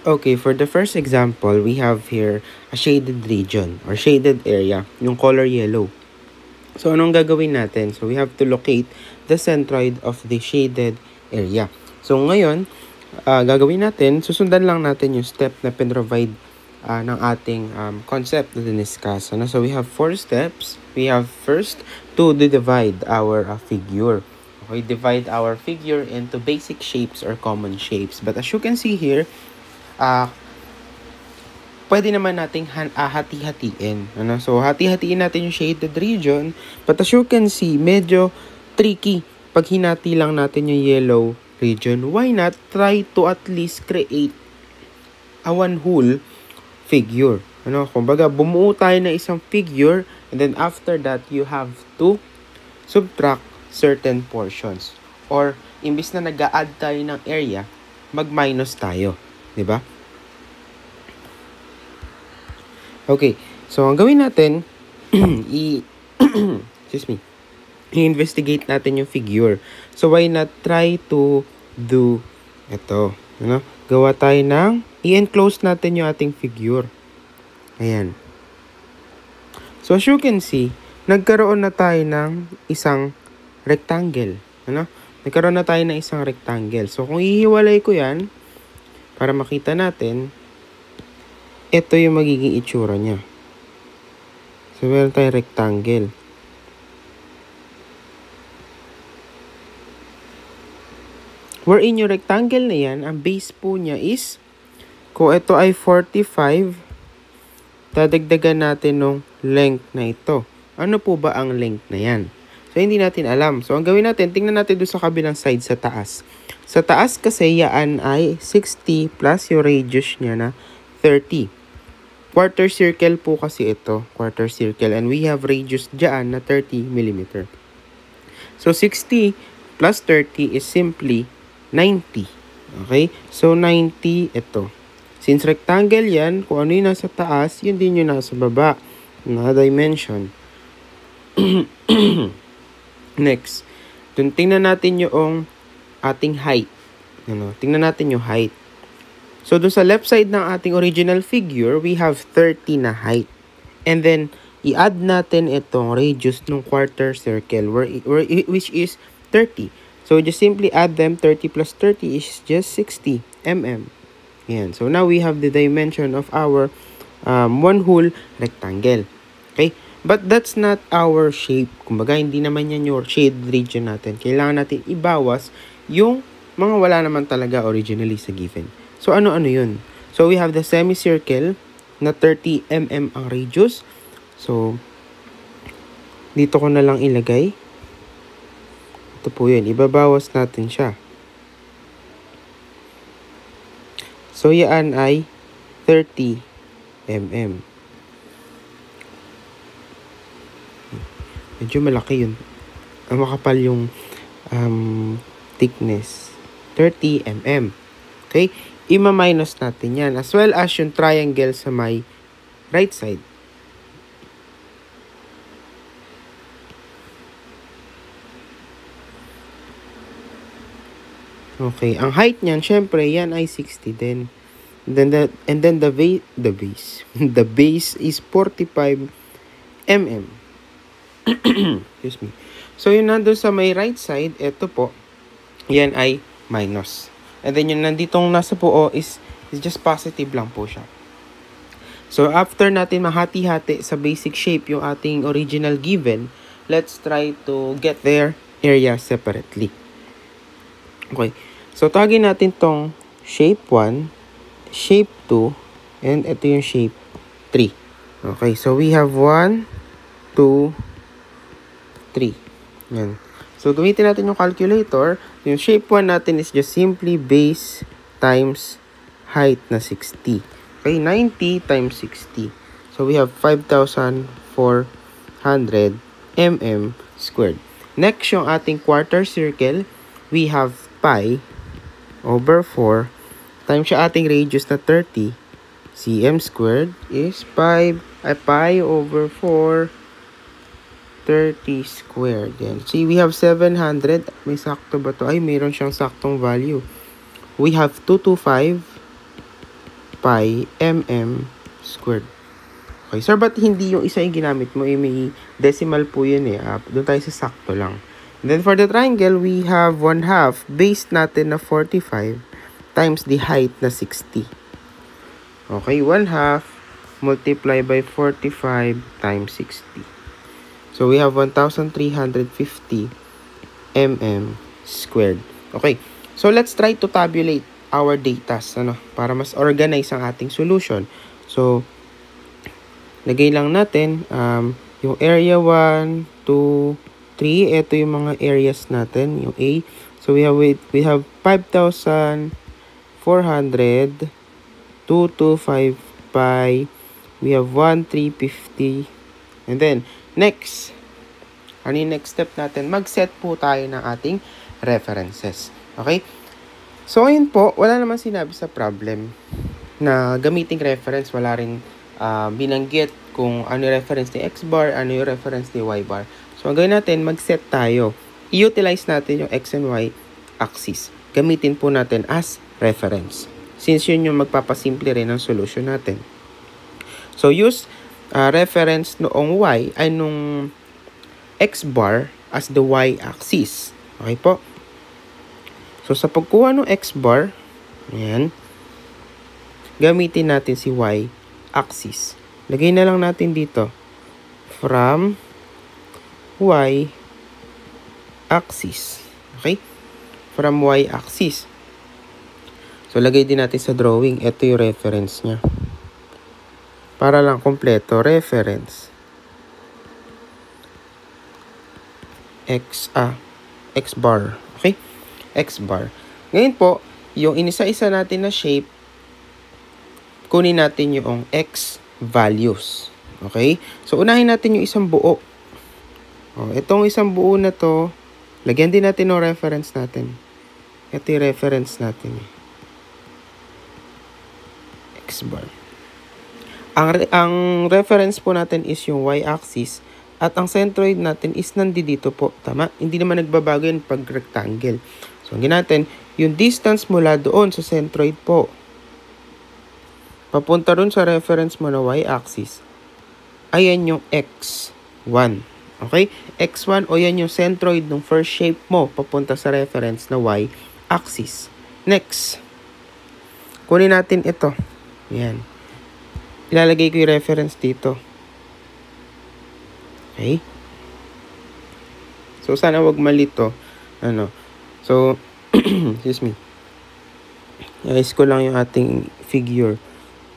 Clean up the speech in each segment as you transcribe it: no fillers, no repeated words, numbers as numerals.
Okay, for the first example, we have here a shaded region or shaded area, yung color yellow. So, anong gagawin natin? So, we have to locate the centroid of the shaded area. So, ngayon, gagawin natin, susundan lang natin yung step na pinrovide ng ating concept na diniscuss. Ano? So, we have 4 steps. We have first to divide our figure. Okay, divide our figure into basic shapes or common shapes. But as you can see here, pwede naman nating hati-hatiin. Ano? So, hati-hatiin natin yung shaded region. But as you can see, medyo tricky pag hinati lang natin yung yellow region. Why not try to at least create a one whole figure? Ano? Kumbaga, bumuo tayo ng isang figure and then after that, you have to subtract certain portions. Or, imbis na nag-a-add tayo ng area, mag-minus tayo. Diba? Okay, so ang gawin natin, excuse me, i-investigate natin yung figure. So why not try to do ito, ano? Gawa tayo ng, i-enclose natin yung ating figure. Ayan. So as you can see, nagkaroon na tayo ng isang rectangle, ano? Nagkaroon na tayo ng isang rectangle. So kung ihiwalay ko yan, para makita natin, ito yung magiging itsura niya. So, meron tayong rectangle. Wherein yung rectangle na yan, ang base po niya is, kung ito ay 45, dadagdagan natin ng length na ito. Ano po ba ang length na yan? So, hindi natin alam. So, ang gawin natin, tingnan natin doon sa kabilang side sa taas. Sa taas kasi, yan ay 60 plus yung radius niya na 30. Quarter circle po kasi ito. Quarter circle. And we have radius dyan na 30 mm. So, 60 plus 30 is simply 90. Okay? So, 90 ito. Since rectangle yan, kung ano yung nasa taas, yun din yung nasa baba na dimension. Next. Dun, tingnan natin yung ating height. Ano? Tingnan natin yung height. So, doon sa left side ng ating original figure, we have 30 na height. And then, i-add natin itong radius ng quarter circle, which is 30. So, just simply add them. 30 plus 30 is just 60 mm. Ayan. So, now we have the dimension of our one whole rectangle. Okay? But that's not our shape. Kumbaga, hindi naman yan yung shade region natin. Kailangan natin ibawas yung mga wala naman talaga originally sa given. So, ano-ano yun? So, we have the semicircle na 30 mm ang radius. So, dito ko na lang ilagay. Ito po yun. Ibabawas natin siya. So, yan ay 30 mm. Medyo malaki yun. Makapal yung thickness. 30 mm. Okay? Ima-minus natin yan. As well as yung triangle sa may right side. Okay. Ang height niyan, syempre, yan ay 60 din. And then the base. The base is 45 mm. Excuse me. So, yun nandun sa may right side, ito po, yan ay minus. And then yung nanditong nasa buo is just positive lang po siya. So, after natin mahati-hati sa basic shape yung ating original given, let's try to get their area separately. Okay. So, tagin natin tong shape 1, shape 2, and ito yung shape 3. Okay. So, we have 1, 2, 3. Yan. So, gamitin natin yung calculator. Yung shape 1 natin is just simply base times height na 60. Okay, 90 times 60. So, we have 5,400 mm squared. Next, yung ating quarter circle, we have pi over 4 times yung ating radius na 30 cm squared is pi over 4 30 squared. Yan. See, we have 700. May sakto ba to? Ay, mayroon siyang saktong value. We have 225 pi mm squared. Okay, sir, ba't hindi yung isa yung ginamit mo? May decimal po yun eh. Doon tayo sa sakto lang. And then for the triangle, we have 1/2. Base natin na 45 times the height na 60. Okay, 1/2 multiply by 45 times 60. So we have 1,350 mm squared. Okay, so let's try to tabulate our data para mas organize ang ating solution. So, lagay lang natin yung area 1, 2, 3. Ito yung mga areas natin, yung A. So we have 5,400, 225 pi. We have 1,350. And then next, ano yung next step natin? Mag-set po tayo ng ating references. Okay? So ayun po, wala naman sinabi sa problem na gamiting reference, wala rin binanggit kung ano yung reference ni x bar, ano yung reference ni y bar. So, ang gawin natin, mag-set tayo. I-utilize natin yung x and y axis. Gamitin po natin as reference. Since yun yung magpapasimple rin ng solution natin. So, use reference noong y ay nung x bar as the y axis. Okay po? So, sa pagkuha ng x bar, ayan, gamitin natin si y axis. Lagay na lang natin dito from y axis. Okay? From y axis. So, lagay din natin sa drawing. Ito yung reference niya. Para lang kompleto. Reference. X bar. Okay? X bar. Ngayon po, yung inisa-isa natin na shape, kunin natin yung x values. Okay? So, unahin natin yung isang buo. Itong isang buo na to, lagyan din natin ng reference natin. Ito yung reference natin. X bar. Ang reference po natin is yung y-axis at ang centroid natin is nandito po. Tama? Hindi naman nagbabago yun pag rectangle. So, ang natin, yung distance mula doon sa centroid po, papunta rin sa reference mo na y-axis, ayan yung x1. Okay? x1 o yan yung centroid ng first shape mo papunta sa reference na y-axis. Next, kunin natin ito. Ayan. Ilalagay ko yung reference dito. Okay? So, sana wag malito. So, excuse me. Iayos ko lang yung ating figure.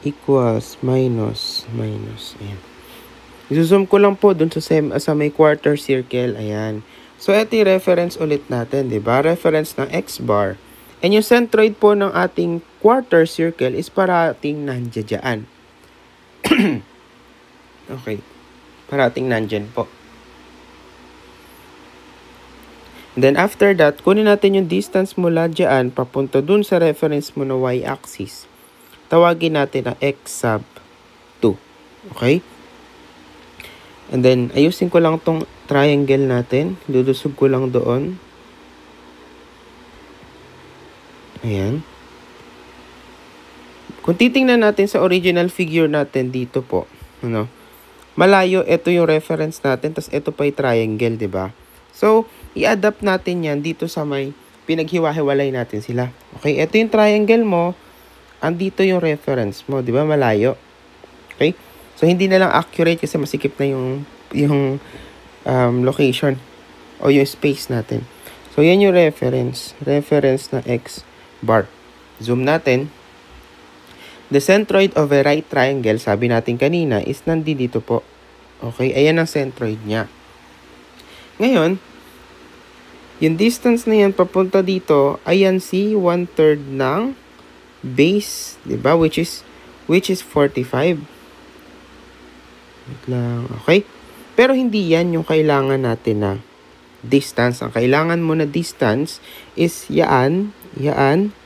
Equals, minus. Ayan. I-zoom ko lang po dun sa may quarter circle. Ayan. So, ito yung reference ulit natin. Diba? Reference ng x bar. And yung centroid po ng ating quarter circle is parating nandiyan. Okay. Parating nandyan po. Then, after that, kunin natin yung distance mula dyan papunta dun sa reference mo na y-axis. Tawagin natin na x sub 2. Okay? And then, ayusin ko lang tong triangle natin. Dudusog ko lang doon. Ayan. Kung titingnan natin sa original figure natin dito po, malayo, ito yung reference natin, tas ito pa yung triangle, diba? So, i-adapt natin yan dito sa may pinaghiwa-hiwalay natin sila. Okay, ito yung triangle mo, andito yung reference mo, di ba? Malayo. Okay? So, hindi na lang accurate kasi masikip na yung location o yung space natin. So, yan yung reference. Reference na x bar. Zoom natin. The centroid of a right triangle, sabi natin kanina, is nandito po. Okay? Ayan ang centroid niya. Ngayon, yung distance na yan papunta dito, ayan si 1/3 ng base, diba? Which is 45. Wait lang. Okay? Pero hindi yan yung kailangan natin na distance. Ang kailangan mo na distance is yan,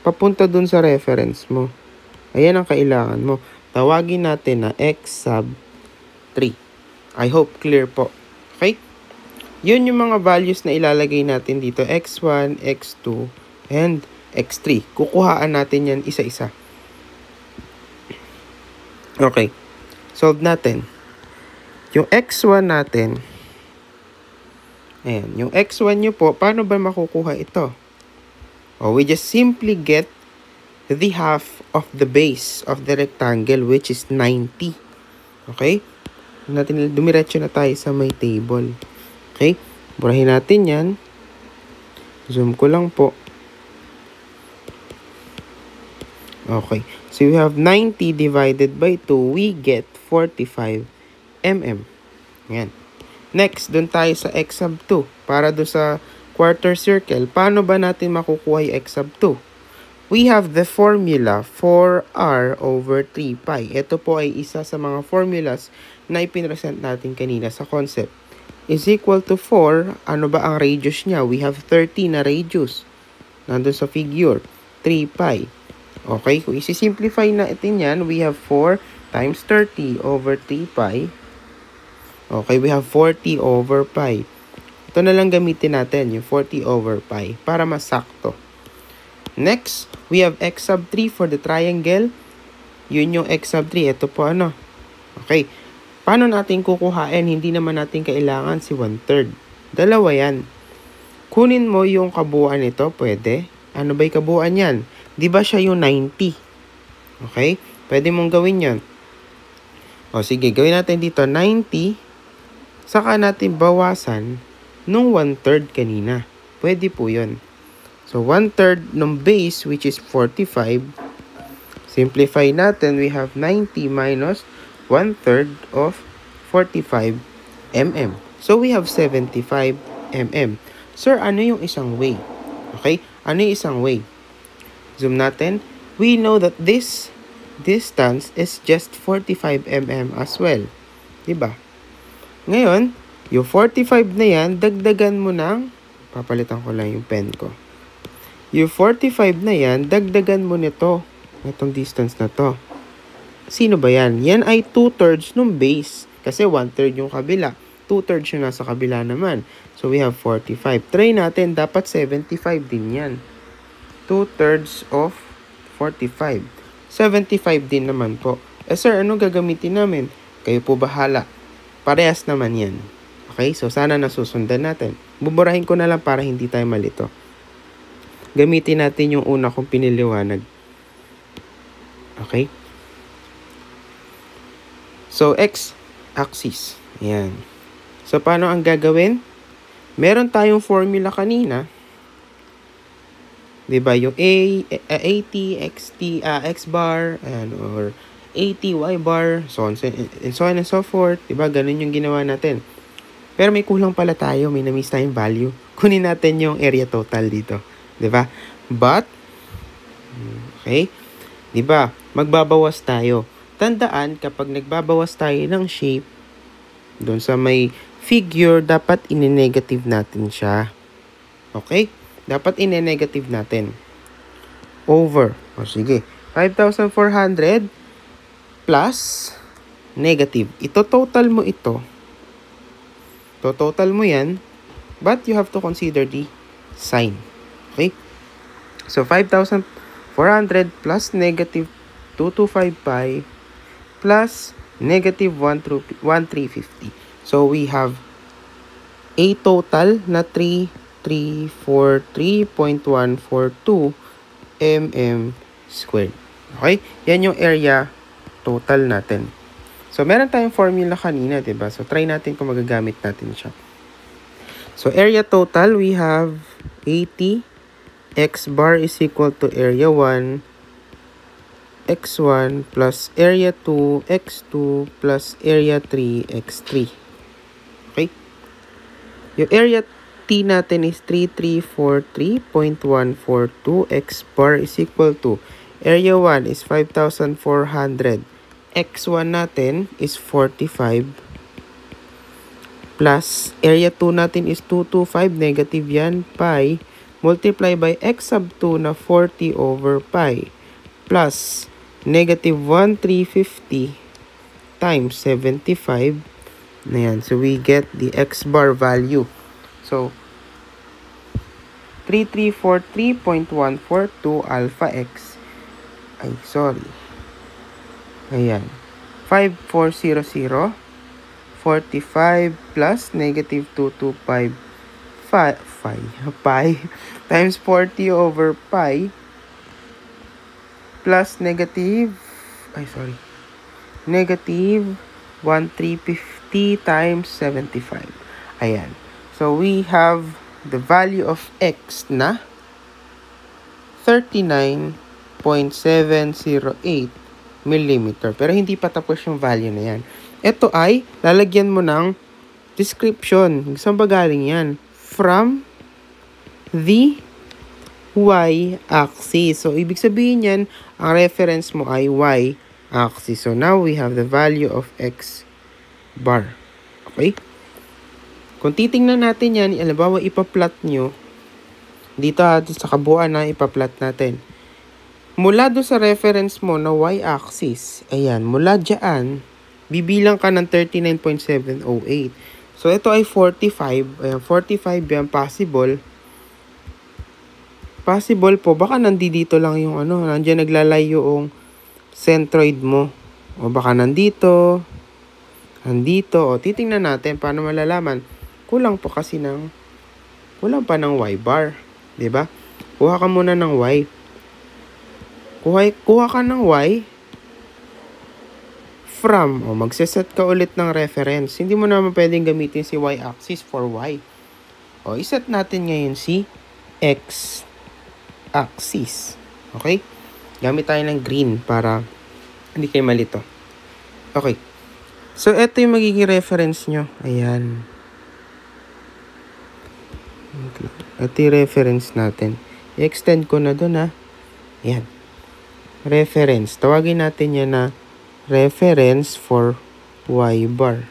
papunta dun sa reference mo. Ayan ang kailangan mo. Tawagin natin na x sub 3. I hope clear po. Okay? Yun yung mga values na ilalagay natin dito. x1, x2, and x3. Kukuhaan natin yan isa-isa. Okay. Solve natin. Yung x1 natin, ayan, yung x1 nyo po, paano ba makukuha ito? Oh, we just simply get the half of the base of the rectangle, which is 90. Okay? Dumiretso na tayo sa may table. Okay? Burahin natin yan. Zoom ko lang po. Okay. So, we have 90 divided by 2. We get 45 mm. Yan. Next, dun tayo sa x sub 2. Para do sa quarter circle, paano ba natin makukuha yung x sub 2? We have the formula 4r over 3 pi. Ito po ay isa sa mga formulas na ipinresent natin kanina sa concept. Is equal to 4. Ano ba ang radius niya? We have 30 na radius. Nandun sa figure. 3 pi. Okay, kung isi-simplify natin yan, we have 4 times 30 over 3 pi. Okay, we have 40 over pi. Ito na lang gamitin natin, yung 40 over pi, para masakto. Next, we have x sub 3 for the triangle. Yun yung x sub 3. Ito po ano. Okay, paano natin kukuhain? Hindi naman natin kailangan si 1/3. Dalawa yan. Kunin mo yung kabuuan nito, pwede. Ano ba yung kabuuan yan? Di ba siya yung 90? Okay? Pwede mong gawin yan. O sige, gawin natin dito 90. Saka natin bawasan nung 1/3 kanina. Pwede po yun. So 1/3 ng base, which is 45. Simplify natin, we have 90 minus 1/3 of 45 mm. So we have 75 mm. Sir, ano yung isang way? Okay? Ano yung isang way? Zoom natin. We know that this distance is just 45 mm as well. Diba? Ngayon, yung 45 na yan, dagdagan mo ng, papalitan ko lang yung pen ko. Yung 45 na yan, dagdagan mo nito. Itong distance na to. Sino ba yan? Yan ay 2/3 ng base. Kasi 1/3 yung kabila. 2/3 yung nasa kabila naman. So, we have 45. Try natin, dapat 75 din yan. 2/3 of 45. 75 din naman po. Eh sir, ano gagamitin namin? Kayo po bahala. Parehas naman yan. Okay? So, sana nasusundan natin. Buburahin ko na lang para hindi tayo malito. Gamitin natin yung una kong piniliwanag. Okay? So, x-axis. Ayan. So, paano ang gagawin? Meron tayong formula kanina. Diba? Yung AT, XT, X bar, ayan, or AT, Y bar, so on and so forth. Diba? Ganun yung ginawa natin. Pero may kulang pala tayo. May na-miss tayong value. Kunin natin yung area total dito. Diba? But, okay? Diba? Magbabawas tayo. Tandaan, kapag nagbabawas tayo ng shape, doon sa may figure, dapat ine-negative natin siya. Okay? Dapat ine-negative natin. Over. O sige. 5,400 plus negative. Ito total mo ito. Total mo yan. But you have to consider the sign. Okay? So, 5,400 plus negative 225 pi plus negative 1,350. So, we have a total na 343.142 mm squared. Okay? Yan yung area total natin. So, meron tayong formula kanina, diba? So, try natin kung magagamit natin siya. So, area total, we have 80. X bar is equal to area 1, x1 plus area 2, x2 plus area 3, x3. Okay? Yung area T natin is 3343.142. X bar is equal to area 1 is 5,400. X1 natin is 45. Plus, area 2 natin is 225. Negative yan. Pi. Multiply by x sub 2 na 40 over pi. Plus, negative 1,350 times 75. Na yan. So, we get the x bar value. So, 3343.142 alpha x. Ay, sorry. Ayan. 5400, 45 plus negative 225 pi times 40 over pi plus negative negative 1350 times 75. Ayan. So, we have the value of x na 39.708 millimeter. Pero hindi pa tapos yung value na yan. Ito ay, lalagyan mo ng description. Saan ba galing yan? From the y-axis. So, ibig sabihin yan, ang reference mo ay y-axis. So, now we have the value of x bar. Okay? Kung titingnan natin yan, halimbawa ipa-plot nyo, dito sa kabuuan na ipa-plot natin. Mula do sa reference mo na y-axis, ayan, mula dyan, bibilang ka ng 39.708. So, ito ay 45. Ayan, 45 yan, possible. Possible po, baka nandito lang yung nandiyan naglalayo yung centroid mo. O baka nandito, o titingnan natin, paano malalaman? Kulang pa ng y bar. Diba? Kuha ka muna ng y. Kuha ka ng y from, magseset ka ulit ng reference. Hindi mo naman pwedeng gamitin si y-axis for y. Iset natin ngayon si x-axis. Okay? Gamit tayo ng green para hindi kayo malito. Okay. So, ito yung magiging reference nyo. Ayan. Ito yung reference natin. I-extend ko na doon, ha. Ayan. Reference. Tawagin natin yan na reference for y bar.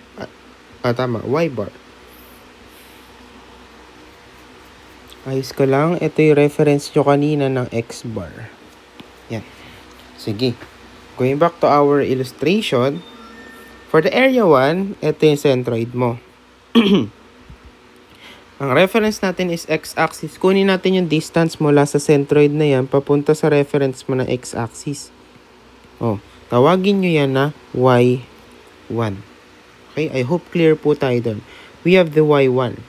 Tama. Y bar. Ayos ko lang. Ito yung reference nyo kanina ng x bar. Yan. Sige. Going back to our illustration. For the area 1, ito yung centroid mo. Ang reference natin is x-axis. Kunin natin yung distance mula sa centroid na yan papunta sa reference mo na x-axis. Tawagin nyo yan na y1. Okay? I hope clear po tayo doon. We have the y1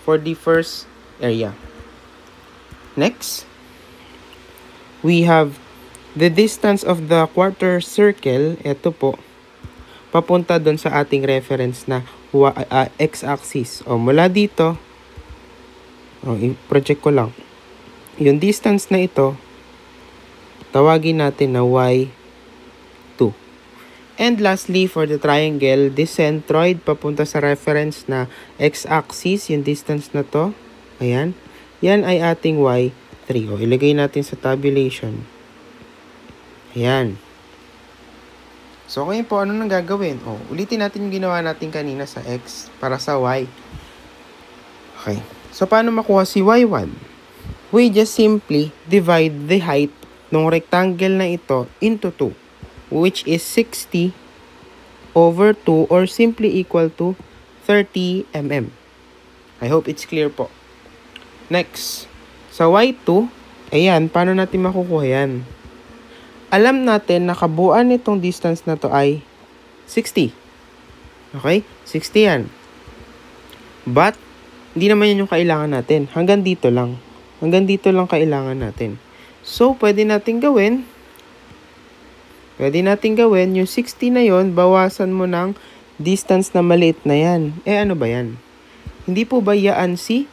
for the first area. Next, we have the distance of the quarter circle. Ito po. Papunta doon sa ating reference na x-axis. Mula dito, i-project ko lang. Yung distance na ito, tawagin natin na y2. And lastly, for the triangle, this centroid papunta sa reference na x-axis, yung distance na to, ayan, yan ay ating y3. Ilagay natin sa tabulation. Ayan. So, ngayon po, ano nang gagawin? Ulitin natin yung ginawa natin kanina sa x para sa y. Okay. So, paano makuha si y1? We just simply divide the height ng rectangle na ito into 2, which is 60 over 2 or simply equal to 30 mm. I hope it's clear po. Next, sa y2, ayan, paano natin makukuha yan? Alam natin na kabuuan nitong distance na to ay 60. Okay? 60 yan. But, hindi naman yan yung kailangan natin. Hanggang dito lang. Hanggang dito lang kailangan natin. So, pwede natin gawin yung 60 na yon, bawasan mo ng distance na maliit na yan. Ano ba yan? Hindi po ba yaan si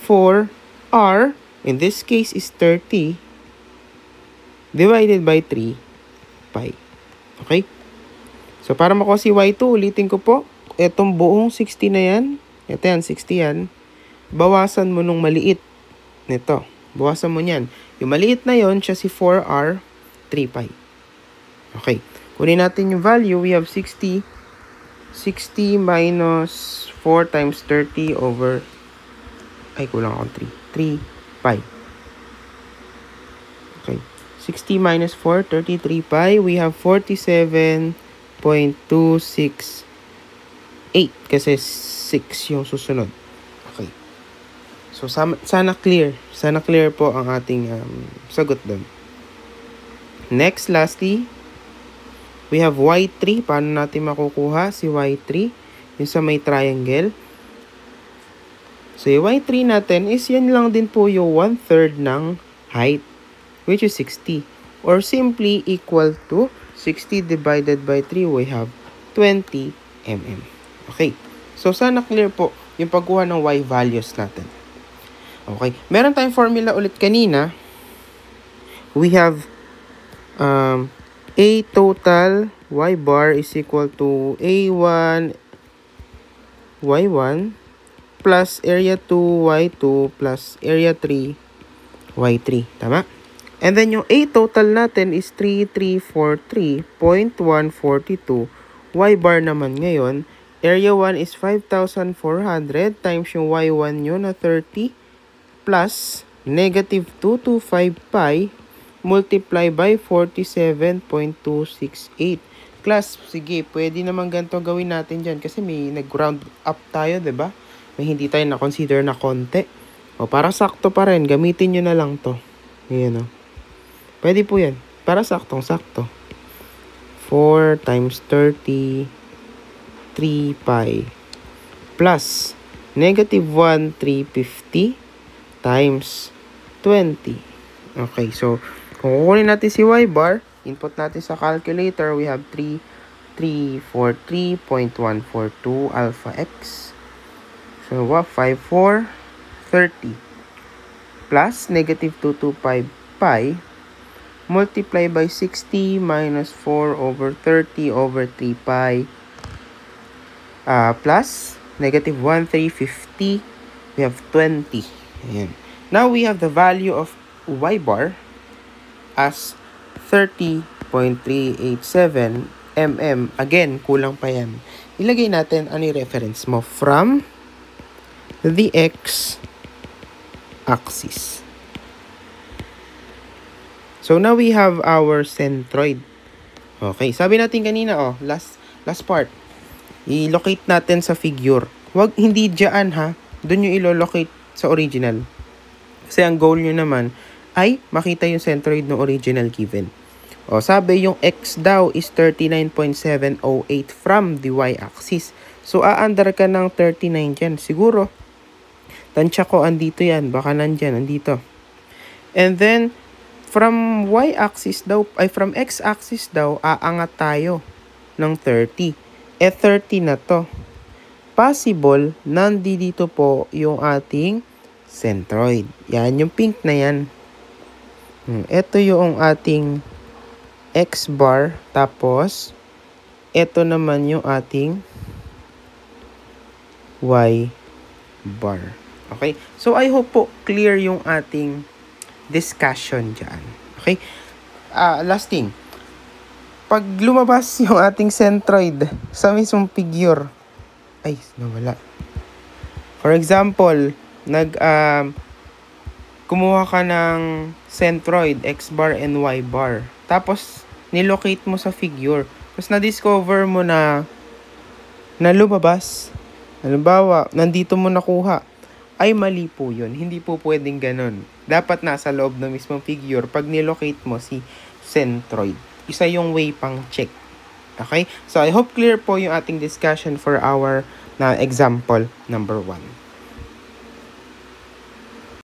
4r, in this case is 30, divided by 3 pi. Okay? So, para makuha si y2, ulitin ko po. Itong buong 60 na yan. Ito yan, 60 yan. Bawasan mo nung maliit. Nito. Bawasan mo yan. Yung maliit na yon, siya si 4r, 3 pi. Okay. Kunin natin yung value. We have 60. 60 minus 4 times 30 over, kulang akong 3. 3 pi. Okay. 60 minus 4, 33 pi. We have 47.268 kasi 6 yung susunod. Okay. So, sana clear. Sana clear po ang ating sagot doon. Next, lastly, We have y3. Paano natin makukuha si y3? Yung sa may triangle. So, yung y3 natin is yan lang din po yung 1/3 ng height, which is 60. Or simply equal to 60 divided by 3, we have 20 mm. Okay. So, sana clear po yung pagkuha ng y values natin. Okay. Meron tayong formula ulit kanina. We have A total y bar is equal to A1 y1 plus area 2 y2 plus area 3 y3. Tama? And then yung A total natin is 3343.142. Y bar naman ngayon, area 1 is 5,400 times yung y1 nyo na 30 plus negative 225 pi multiply by 47.268. Class, sige, pwede naman ganito gawin natin dyan kasi may nag-round up tayo, diba? May hindi tayo na-consider na konti. O, para sakto pa rin, gamitin nyo na lang to. Ayan o. Pwede po yan. Para saktong-sakto. 4 times 30, 3 pi, plus negative 1, 350 times 20. Okay, so, kung kukunin natin si y bar, input natin sa calculator, we have 343.142 alpha x. So, 5430 plus negative 225 pi multiply by 60 minus 4 over 30 over 3 pi plus negative 1, 350. We have 20. Ayan. Now, we have the value of y bar as 30.387 mm. Again, kulang pa yan. Ilagay natin ano yung reference mo from the x-axis. So, now we have our centroid. Okay, sabi natin kanina, last part. I-locate natin sa figure. Hindi dyan ha. Doon yung ilo-locate sa original. Kasi ang goal nyo naman ay makita yung centroid ng original given. Sabi yung x daw is 39.708 from the y-axis. So, aandar ka ng 39 dyan. Siguro, tansya ko, andito yan. Baka nandyan, andito. And then, from y-axis daw, from x-axis daw, aangat tayo ng 30. 30 na to. Possible, nandito po yung ating centroid. Yan, yung pink na yan. Ito yung ating x bar. Tapos, ito naman yung ating y bar. Okay? So, I hope po clear yung ating discussion dyan. Okay? Last thing. Pag lumabas yung ating centroid sa mismong figure, ay, nawala. For example, kumuha ka ng centroid, x bar and y bar. Tapos, nilocate mo sa figure. Tapos, na-discover mo na lumabas. Halimbawa, nandito mo nakuha. Ay, mali po yun. Hindi po pwedeng ganun. Dapat nasa loob ng mismong figure pag nilocate mo si centroid. Isa yung way pang check. Okay? So, I hope clear po yung ating discussion for our example number 1.